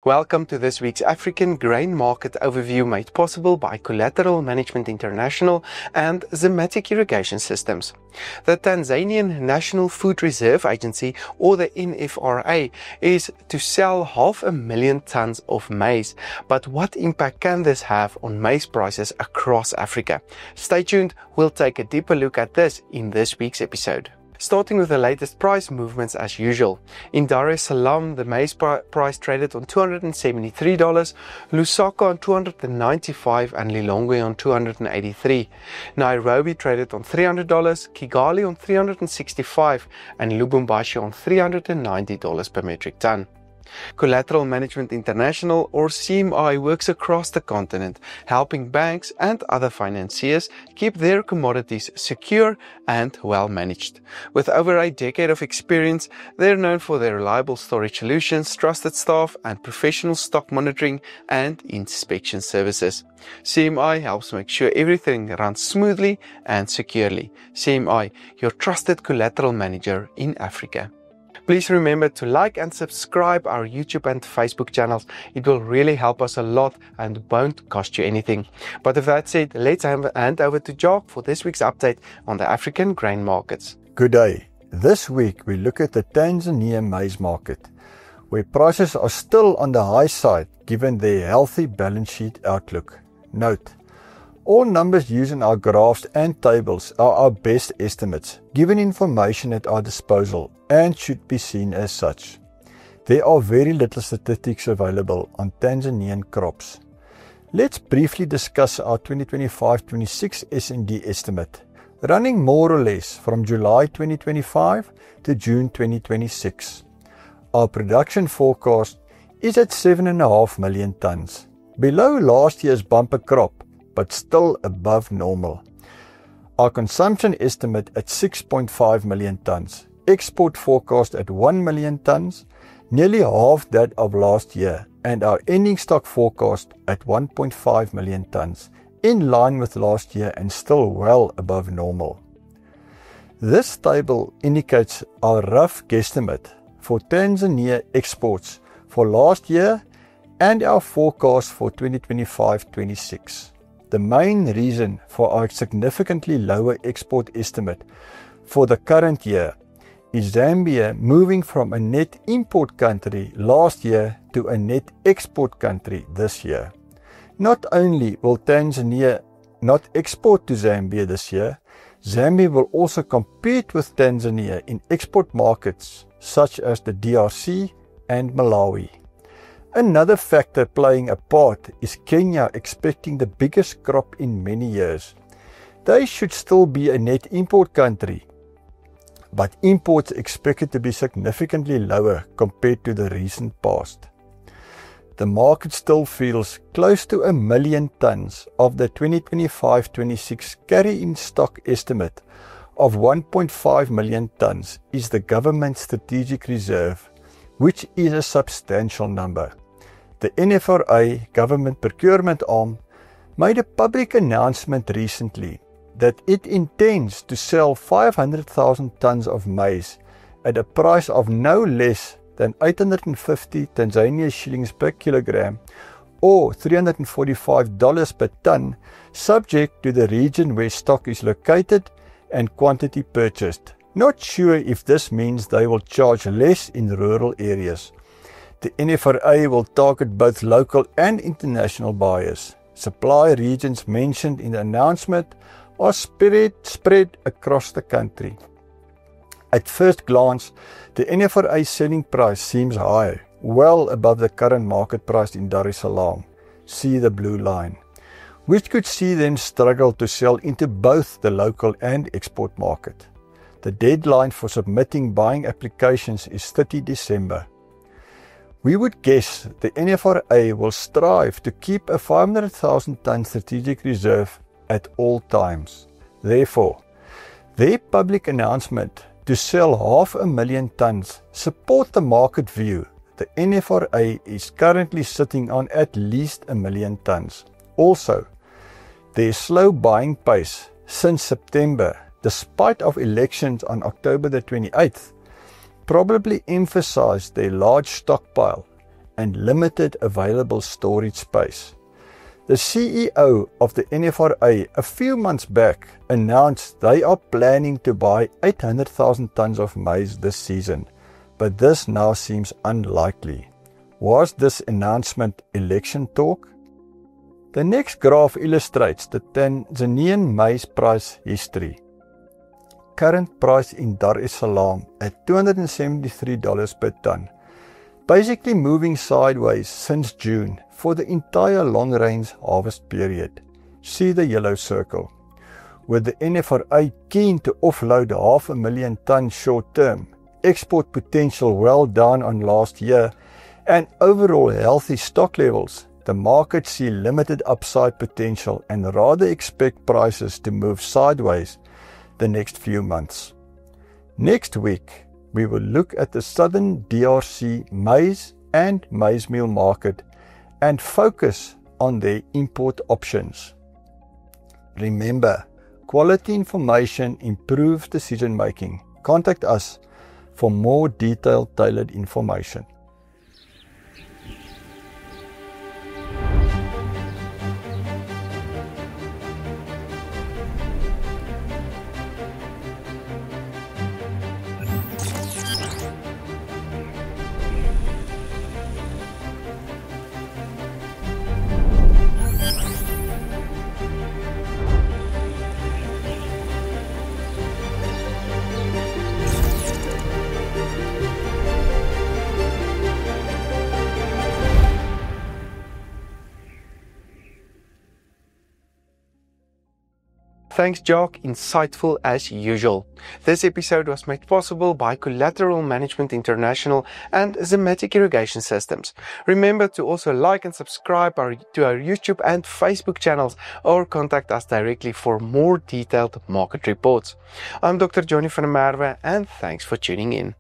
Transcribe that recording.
Welcome to this week's African Grain Market Overview made possible by Collateral Management International and Zimmatic Irrigation Systems. The Tanzanian National Food Reserve Agency, or the NFRA, is to sell 500,000 tons of maize. But what impact can this have on maize prices across Africa? Stay tuned, we'll take a deeper look at this in this week's episode. Starting with the latest price movements as usual. In Dar es Salaam, the maize price traded on $273, Lusaka on $295 and Lilongwe on $283. Nairobi traded on $300, Kigali on $365 and Lubumbashi on $390 per metric ton. Collateral Management International, or CMI, works across the continent, helping banks and other financiers keep their commodities secure and well managed. With over a decade of experience, they're known for their reliable storage solutions, trusted staff, and professional stock monitoring and inspection services. CMI helps make sure everything runs smoothly and securely. CMI, your trusted collateral manager in Africa. Please remember to like and subscribe our YouTube and Facebook channels. It will really help us a lot and won't cost you anything. But with that said, let's hand over to Jacques for this week's update on the African grain markets. Good day. This week we look at the Tanzania maize market, where prices are still on the high side given their healthy balance sheet outlook. Note, all numbers used in our graphs and tables are our best estimates, given information at our disposal, and should be seen as such. There are very little statistics available on Tanzanian crops. Let's briefly discuss our 2025-26 S&D estimate, running more or less from July 2025 to June 2026. Our production forecast is at 7.5 million tons, below last year's bumper crop, but still above normal. Our consumption estimate at 6.5 million tons, export forecast at 1 million tons, nearly half that of last year, and our ending stock forecast at 1.5 million tons, in line with last year and still well above normal. This table indicates our rough guesstimate for Tanzania exports for last year and our forecast for 2025-26. The main reason for our significantly lower export estimate for the current year is Zambia moving from a net import country last year to a net export country this year. Not only will Tanzania not export to Zambia this year, Zambia will also compete with Tanzania in export markets such as the DRC and Malawi. Another factor playing a part is Kenya expecting the biggest crop in many years. They should still be a net import country, but imports expected to be significantly lower compared to the recent past. The market still feels close to 1 million tons of the 2025-26 carry-in stock estimate of 1.5 million tons is the government's strategic reserve, which is a substantial number. The NFRA government procurement arm made a public announcement recently that it intends to sell 500,000 tons of maize at a price of no less than 850 Tanzania shillings per kilogram or $345 per ton, subject to the region where stock is located and quantity purchased. Not sure if this means they will charge less in rural areas. The NFRA will target both local and international buyers. Supply regions mentioned in the announcement are spread across the country. At first glance, the NFRA selling price seems high, well above the current market price in Dar es Salaam. See the blue line, which could see them struggle to sell into both the local and export market. The deadline for submitting buying applications is 30 December. We would guess the NFRA will strive to keep a 500,000 ton strategic reserve at all times. Therefore, their public announcement to sell 500,000 tons support the market view. The NFRA is currently sitting on at least 1 million tons. Also, their slow buying pace since September, despite of elections on October the 28th, probably emphasized their large stockpile and limited available storage space. The CEO of the NFRA a few months back announced they are planning to buy 800,000 tons of maize this season, but this now seems unlikely. Was this announcement election talk? The next graph illustrates the Tanzanian maize price history. Current price in Dar es Salaam at $273 per ton, basically moving sideways since June for the entire long-range harvest period. See the yellow circle. With the NFRA keen to offload 500,000 tons short-term, export potential well down on last year, and overall healthy stock levels, the market see limited upside potential and rather expect prices to move sideways the next few months. Next week, we will look at the southern DRC maize and maize meal market and focus on their import options. Remember, quality information improves decision making. Contact us for more detailed, tailored information. Thanks, Jock. Insightful as usual. This episode was made possible by Collateral Management International and Zimmatic Irrigation Systems. Remember to also like and subscribe to our YouTube and Facebook channels, or contact us directly for more detailed market reports. I'm Dr. Johnny van der Merwe, and thanks for tuning in.